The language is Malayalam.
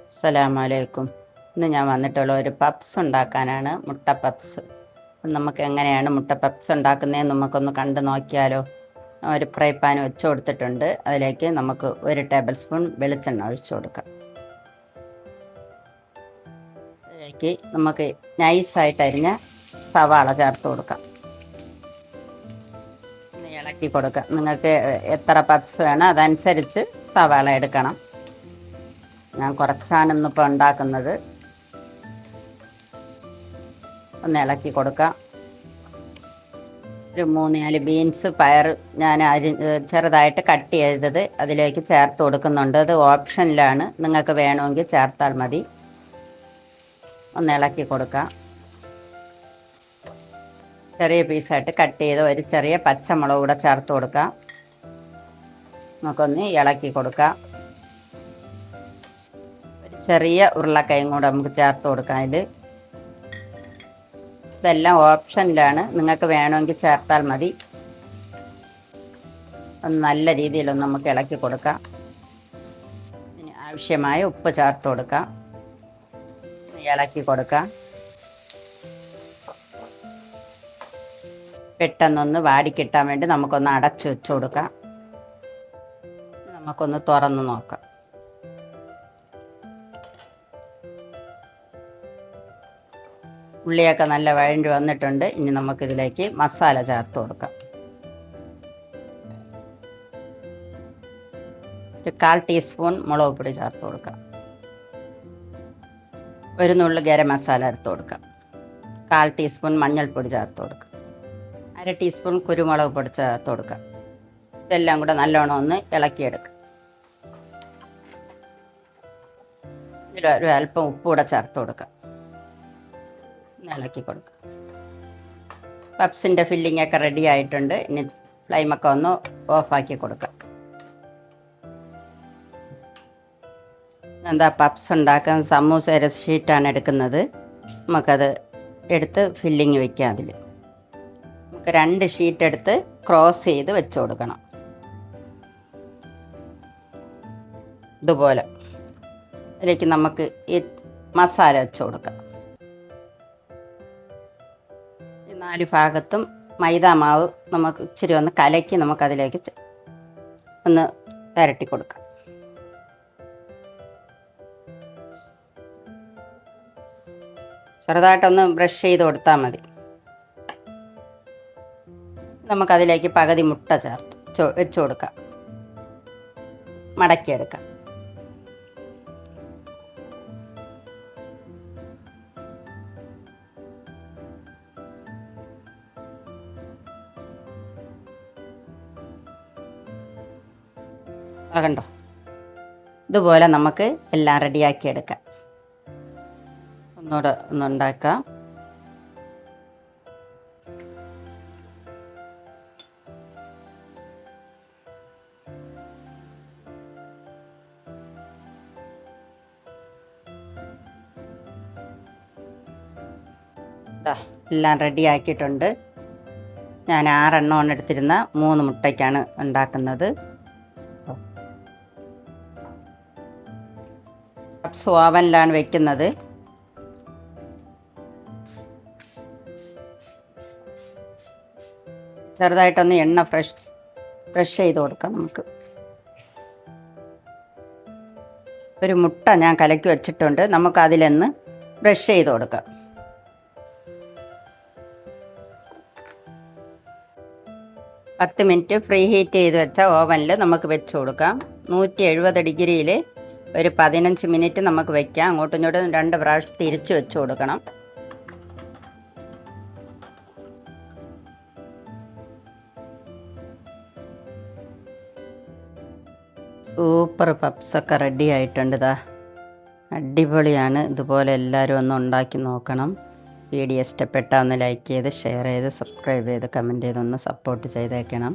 അസ്സലാമലൈക്കും. ഇന്ന് ഞാൻ വന്നിട്ടുള്ള ഒരു പപ്സ് ഉണ്ടാക്കാനാണ്, മുട്ട പപ്സ്. നമുക്ക് എങ്ങനെയാണ് മുട്ട പപ്സ് ഉണ്ടാക്കുന്നതെന്ന് നമുക്കൊന്ന് കണ്ടു നോക്കിയാലോ. ഒരു ഫ്രൈ പാൻ വെച്ച് കൊടുത്തിട്ടുണ്ട്. അതിലേക്ക് നമുക്ക് 1 ടേബിൾ സ്പൂൺ വെളിച്ചെണ്ണ ഒഴിച്ചു കൊടുക്കാം. അതിലേക്ക് നമുക്ക് നൈസായിട്ട് അരിഞ്ഞ സവാള ചേർത്ത് കൊടുക്കാം. ഇളക്കി കൊടുക്കാം. നിങ്ങൾക്ക് എത്ര പപ്സ് വേണം അതനുസരിച്ച് സവാള എടുക്കണം. ഞാൻ കുറച്ചാണ് ഇന്നിപ്പോൾ ഉണ്ടാക്കുന്നത്. ഒന്ന് ഇളക്കി കൊടുക്കാം. ഒരു 3-4 ബീൻസ് പയർ ഞാൻ ചെറുതായിട്ട് കട്ട് ചെയ്തത് അതിലേക്ക് ചേർത്ത് കൊടുക്കുന്നുണ്ട്. അത് ഓപ്ഷനിലാണ്, നിങ്ങൾക്ക് വേണമെങ്കിൽ ചേർത്താൽ മതി. ഒന്ന് ഇളക്കി കൊടുക്കാം. ചെറിയ പീസായിട്ട് കട്ട് ചെയ്ത് ഒരു ചെറിയ പച്ചമുളക് കൂടെ ചേർത്ത് കൊടുക്കാം. നമുക്കൊന്ന് ഇളക്കി കൊടുക്കാം. ചെറിയ ഉരുളക്കയും കൂടെ നമുക്ക് ചേർത്ത് കൊടുക്കാം. ഇതെല്ലാം ഓപ്ഷനിലാണ്, നിങ്ങൾക്ക് വേണമെങ്കിൽ ചേർത്താൽ മതി. ഒന്ന് നല്ല രീതിയിലൊന്ന് നമുക്ക് ഇളക്കി കൊടുക്കാം. ഇനി ആവശ്യമായ ഉപ്പ് ചേർത്ത് കൊടുക്കാം. ഇളക്കി കൊടുക്കാം. പെട്ടെന്നൊന്ന് വാടിക്കിട്ടാൻ വേണ്ടി നമുക്കൊന്ന് അടച്ചു വെച്ച് കൊടുക്കാം. നമുക്കൊന്ന് തുറന്ന് നോക്കാം. ഉള്ളിയൊക്കെ നല്ല വഴണ്ടി വന്നിട്ടുണ്ട്. ഇനി നമുക്കിതിലേക്ക് മസാല ചേർത്ത് കൊടുക്കാം. ഒരു 1/4 ടീസ്പൂൺ മുളക് പൊടി ചേർത്ത് കൊടുക്കാം. ഒരു നുള്ളു ഗരം മസാല എടുത്ത് കൊടുക്കാം. 1/4 ടീസ്പൂൺ മഞ്ഞൾപ്പൊടി ചേർത്ത് കൊടുക്കാം. 1/2 ടീസ്പൂൺ കുരുമുളക് പൊടി ചേർത്ത് കൊടുക്കാം. ഇതെല്ലാം കൂടെ നല്ലോണം ഒന്ന് ഇളക്കിയെടുക്കാം. ഇതിൽ അല്പം ഉപ്പ് കൂടെ ചേർത്ത് കൊടുക്കാം. ഇളക്കി കൊടുക്കാം. പപ്സിൻ്റെ ഫില്ലിംഗ് ഒക്കെ റെഡി ആയിട്ടുണ്ട്. ഇനി ഫ്ലെയിമൊക്കെ ഒന്ന് ഓഫാക്കി കൊടുക്കാം. എന്താ പപ്സ് ഉണ്ടാക്കാൻ സമൂസയുടെ ഷീറ്റാണ് എടുക്കുന്നത്. നമുക്കത് എടുത്ത് ഫില്ലിങ് വയ്ക്കാം. അതിൽ നമുക്ക് 2 ഷീറ്റ് എടുത്ത് ക്രോസ് ചെയ്ത് വെച്ച് കൊടുക്കണം. ഇതുപോലെ അതിലേക്ക് നമുക്ക് ഈ മസാല വെച്ച് കൊടുക്കാം. 4 ഭാഗത്തും മൈദാ മാവ് നമുക്ക് ഇച്ചിരി ഒന്ന് കലക്കി നമുക്കതിലേക്ക് ഒന്ന് പുരട്ടി കൊടുക്കാം. ചെറുതായിട്ടൊന്ന് ബ്രഷ് ചെയ്ത് കൊടുത്താൽ മതി. നമുക്കതിലേക്ക് പകുതി മുട്ട ചേർത്ത് വെച്ച് കൊടുക്കാം. മടക്കിയെടുക്കാം. കണ്ടോ, ഇതുപോലെ നമുക്ക് എല്ലാം റെഡിയാക്കി എടുക്കാം. ഒന്നുകൂടെ ഒന്നുണ്ടാക്കാം. എല്ലാം റെഡിയാക്കിയിട്ടുണ്ട്. ഞാൻ 6 എണ്ണമാണ് എടുത്തിരുന്ന 3 മുട്ടയ്ക്കാണ് ഉണ്ടാക്കുന്നത്. പപ്സ് ഓവനിലാണ് വെക്കുന്നത്. ചെറുതായിട്ടൊന്ന് എണ്ണ ഫ്രഷ് ചെയ്ത് കൊടുക്കാം. നമുക്ക് ഒരു മുട്ട ഞാൻ കലക്കി വെച്ചിട്ടുണ്ട്. നമുക്ക് അതിലൊന്ന് ബ്രഷ് ചെയ്ത് കൊടുക്കാം. പത്ത് മിനിറ്റ് ഫ്രീ ഹീറ്റ് ചെയ്ത് വെച്ച ഓവനിൽ നമുക്ക് വെച്ച് കൊടുക്കാം. 170 ഡിഗ്രിയിൽ ഒരു 15 മിനിറ്റ് നമുക്ക് വയ്ക്കാം. അങ്ങോട്ടും ഇങ്ങോട്ടും 2 പ്രാവശ്യം തിരിച്ച് വെച്ച് കൊടുക്കണം. സൂപ്പർ പപ്സൊക്കെ റെഡി ആയിട്ടുണ്ട്. അടിപൊളിയാണ്. ഇതുപോലെ എല്ലാവരും ഒന്ന് ഉണ്ടാക്കി നോക്കണം. വീഡിയോ ഇഷ്ടപ്പെട്ടാൽ ഒന്ന് ലൈക്ക് ചെയ്ത് ഷെയർ ചെയ്ത് സബ്സ്ക്രൈബ് ചെയ്ത് കമൻറ്റ് ചെയ്തൊന്ന് സപ്പോർട്ട് ചെയ്തേക്കണം.